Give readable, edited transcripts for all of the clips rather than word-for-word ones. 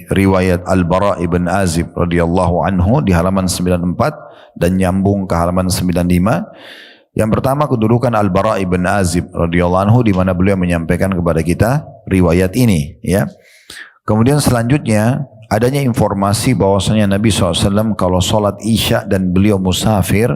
riwayat Al-Bara' ibn Azib radhiyallahu anhu di halaman 94 dan nyambung ke halaman 95. Yang pertama kedudukan Al-Bara' ibn Azib radhiyallahu anhu di mana beliau menyampaikan kepada kita riwayat ini, ya. Kemudian selanjutnya adanya informasi bahwasanya Nabi SAW kalau sholat Isya dan beliau musafir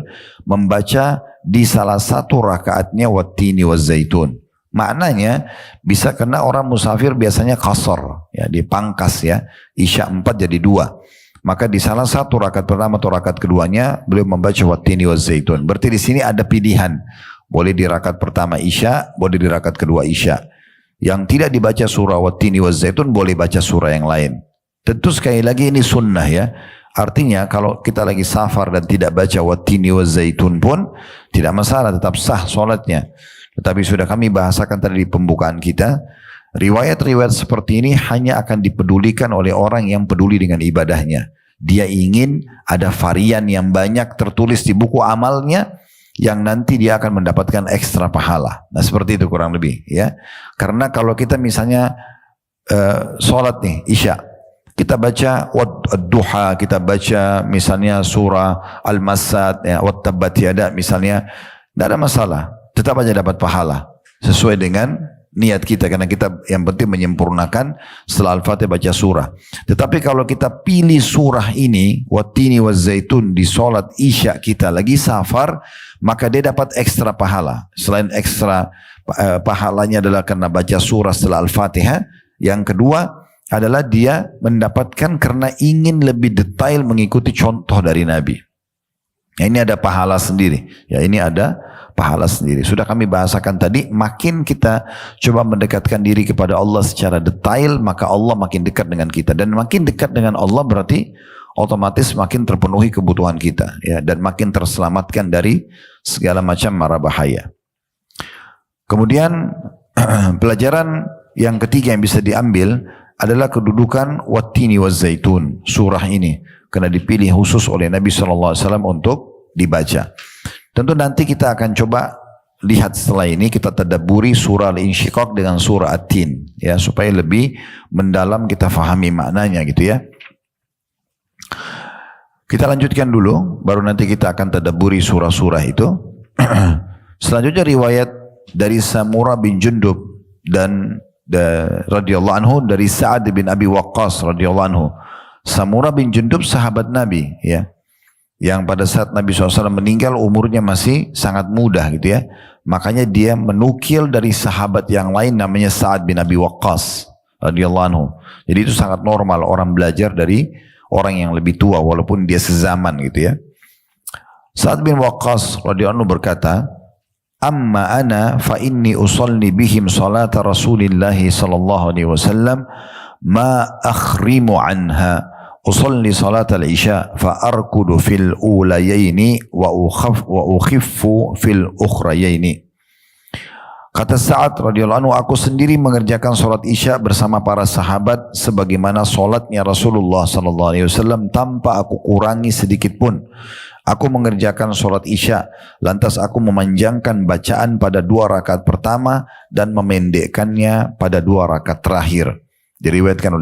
membaca di salah satu rakaatnya wattini wazzaitun. Maknanya bisa karena orang musafir biasanya qasar, ya, dipangkas, ya, Isya 4 jadi 2. Maka di salah satu rakaat pertama atau rakaat keduanya beliau membaca wattini wazzaitun. Berarti di sini ada pilihan. Boleh di rakaat pertama Isya, boleh di rakaat kedua Isya. Yang tidak dibaca surah wattini wazzaitun boleh baca surah yang lain. Tentu sekali lagi ini sunnah, ya. Artinya kalau kita lagi safar dan tidak baca wattini wazzaitun pun tidak masalah, tetap sah sholatnya. Tetapi sudah kami bahasakan tadi di pembukaan kita, riwayat-riwayat seperti ini hanya akan dipedulikan oleh orang yang peduli dengan ibadahnya. Dia ingin ada varian yang banyak tertulis di buku amalnya yang nanti dia akan mendapatkan ekstra pahala. Nah seperti itu kurang lebih, ya. Karena kalau kita misalnya sholat nih Isya, kita baca Wad-Duha, kita baca misalnya surah Al-Masad, ya, Wat-Tabbat Yada misalnya, tidak ada masalah. Tetap aja dapat pahala sesuai dengan niat kita, karena kita yang penting menyempurnakan setelah Al-Fatihah baca surah. Tetapi kalau kita pilih surah ini wattini wazzaitun di sholat Isya kita lagi safar, maka dia dapat ekstra pahala. Selain ekstra pahalanya adalah karena baca surah setelah Al-Fatihah, yang kedua adalah dia mendapatkan karena ingin lebih detail mengikuti contoh dari Nabi. Ya, ini ada pahala sendiri. Ya, ini ada pahala sendiri. Sudah kami bahasakan tadi, makin kita coba mendekatkan diri kepada Allah secara detail, maka Allah makin dekat dengan kita. Dan makin dekat dengan Allah berarti otomatis makin terpenuhi kebutuhan kita, ya, dan makin terselamatkan dari segala macam mara bahaya. Kemudian pelajaran yang ketiga yang bisa diambil adalah kedudukan wattini wazzaitun, surah ini karena dipilih khusus oleh Nabi SAW untuk dibaca. Tentu nanti kita akan coba lihat setelah ini, kita tadabburi surah Al-Insyiqaq dengan surah At-Tin, ya, supaya lebih mendalam kita fahami maknanya gitu, ya. Kita lanjutkan dulu, baru nanti kita akan tadabburi surah-surah itu. Selanjutnya riwayat dari Samurah bin Jundub dan radhiyallahu anhu dari Sa'ad bin Abi Waqqas radhiyallahu anhu. Samurah bin Jundub sahabat Nabi, ya, yang pada saat Nabi SAW meninggal umurnya masih sangat muda gitu, ya. Makanya dia menukil dari sahabat yang lain namanya Sa'ad bin Abi Waqqas radhiyallahu anhu. Jadi itu sangat normal orang belajar dari orang yang lebih tua walaupun dia sezaman gitu, ya. Sa'ad bin Waqqas radhiyallahu anhu berkata, "Amma ana fa inni usalli bihim salata Rasulillah sallallahu alaihi wasallam ma akhrimu anha. Usalli salat al-isya fa arkudu fil ulayaini wa ukhiffu fil ukhrayaini." Kata Sa'ad radhiyallahu anhu, aku sendiri mengerjakan salat isya bersama para sahabat sebagaimana salatnya Rasulullah sallallahu alaihi wasallam tanpa aku kurangi sedikit pun. Aku mengerjakan salat isya, lantas aku memanjangkan bacaan pada 2 rakaat pertama dan memendekkannya pada 2 rakaat terakhir. Diriwayatkan oleh